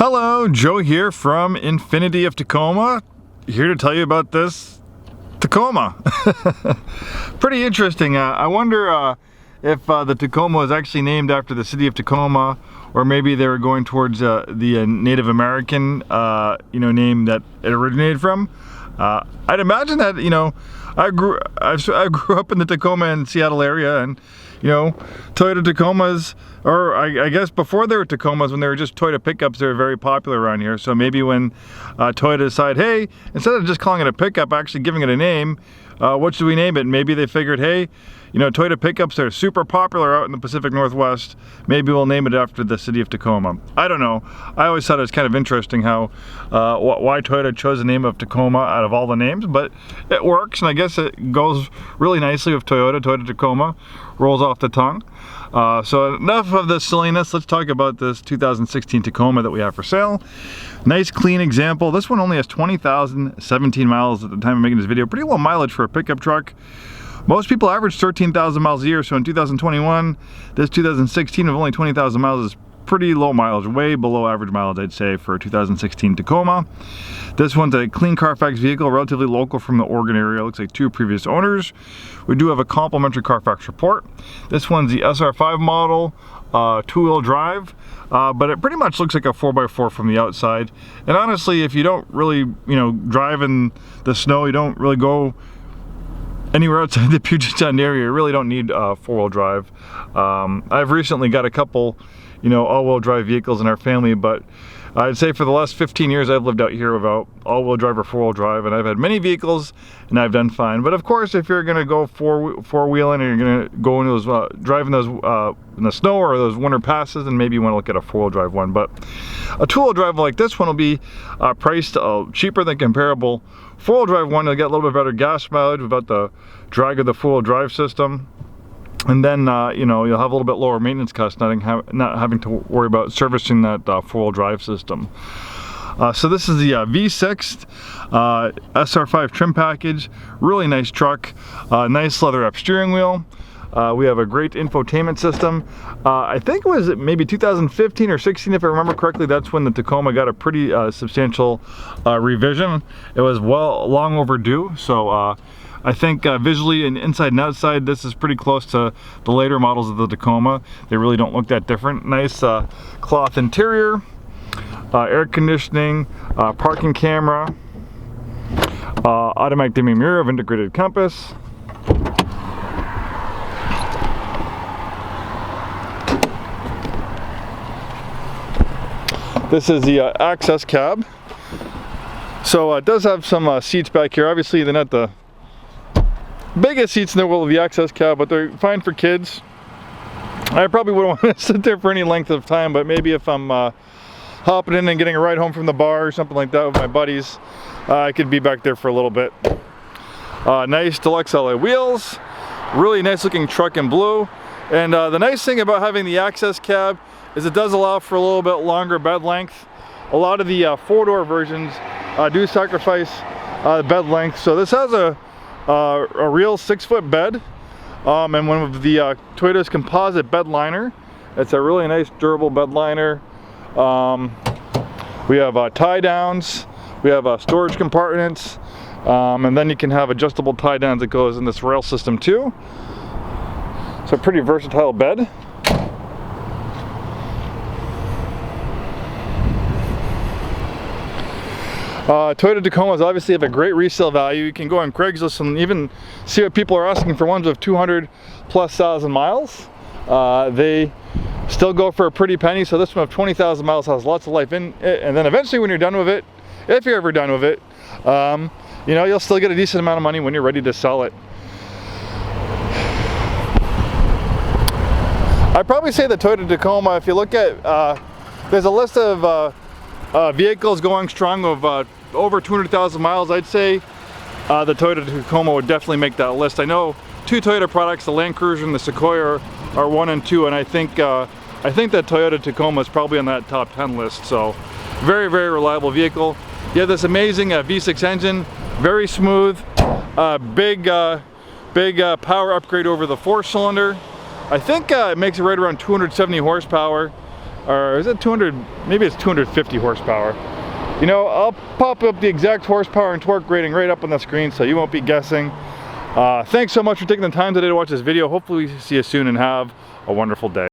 Hello, Joe here from Infiniti of Tacoma, here to tell you about this Tacoma. Pretty interesting. I wonder if the Tacoma was actually named after the city of Tacoma, or maybe they were going towards the Native American name that it originated from. I'd imagine that, I grew up in the Tacoma and Seattle area, and Toyota Tacomas, or I guess before they were Tacomas, when they were just Toyota pickups, they were very popular around here. So maybe when Toyota decided, hey, instead of just calling it a pickup, actually giving it a name, what should we name it? Maybe they figured, hey, Toyota pickups are super popular out in the Pacific Northwest. Maybe we'll name it after the city of Tacoma. I don't know. I always thought it was kind of interesting how why Toyota chose the name of Tacoma out of all the names, but it works, and I guess it goes really nicely with Toyota. Toyota Tacoma rolls off the tongue. So enough of this silliness. Let's talk about this 2016 Tacoma that we have for sale. Nice clean example. This one only has 20,017 miles at the time of making this video. Pretty low mileage for a pickup truck. Most people average 13,000 miles a year, so in 2021, this 2016 of only 20,000 miles is pretty low mileage, way below average mileage, I'd say, for a 2016 Tacoma. This one's a clean Carfax vehicle, relatively local from the Oregon area. Looks like 2 previous owners. We do have a complimentary Carfax report. This one's the SR5 model, 2-wheel drive, but it pretty much looks like a 4x4 from the outside. And honestly, if you don't really, drive in the snow, you don't really go anywhere outside the Puget Sound area, you really don't need 4-wheel drive. I've recently got a couple, all-wheel drive vehicles in our family, but I'd say for the last 15 years I've lived out here without all-wheel drive or 4-wheel drive, and I've had many vehicles and I've done fine. But of course, if you're gonna go four-wheeling, or you're gonna go into those driving those in the snow or those winter passes, then maybe you want to look at a 4-wheel drive one. But a 2-wheel drive like this one will be priced cheaper than comparable 4-wheel drive one. You'll get a little bit better gas mileage without the drag of the 4-wheel drive system. And then, you'll have a little bit lower maintenance costs, not having to worry about servicing that 4-wheel drive system. So this is the V6 SR5 trim package. Really nice truck. Nice leather wrap steering wheel. We have a great infotainment system. I think it was maybe 2015 or 16, if I remember correctly. That's when the Tacoma got a pretty substantial revision. It was long overdue. So I think visually and inside and outside, this is pretty close to the later models of the Tacoma. They really don't look that different. Nice cloth interior, air conditioning, parking camera, automatic dimming mirror of integrated compass. This is the access cab. So it does have some seats back here. Obviously they're not the biggest seats in the world of the access cab, but they're fine for kids. I probably wouldn't want to sit there for any length of time, but maybe if I'm hopping in and getting a ride home from the bar or something like that with my buddies, I could be back there for a little bit. Nice deluxe alloy wheels, really nice looking truck in blue. And the nice thing about having the access cab is it does allow for a little bit longer bed length. A lot of the 4-door versions do sacrifice bed length. So this has a real 6-foot bed, and one of the Toyota's composite bed liner. It's a really nice durable bed liner. We have tie downs, we have storage compartments, and then you can have adjustable tie downs that goes in this rail system too. So pretty versatile bed. Toyota Tacomas obviously have a great resale value. You can go on Craigslist and even see what people are asking for ones with 200,000+ miles. They still go for a pretty penny, so this one of 20,000 miles has lots of life in it. And then eventually when you're done with it, if you're ever done with it, you'll still get a decent amount of money when you're ready to sell it. I'd probably say the Toyota Tacoma, if you look at, there's a list of vehicles going strong of over 200,000 miles. I'd say the Toyota Tacoma would definitely make that list. I know 2 Toyota products, the Land Cruiser and the Sequoia, are 1 and 2, and I think that Toyota Tacoma is probably on that top 10 list. So very, very reliable vehicle. You have this amazing V6 engine, very smooth, big power upgrade over the 4-cylinder. I think it makes it right around 270 horsepower. or is it 200, maybe it's 250 horsepower. You know, I'll pop up the exact horsepower and torque rating right up on the screen so you won't be guessing. Thanks so much for taking the time today to watch this video. Hopefully we see you soon and have a wonderful day.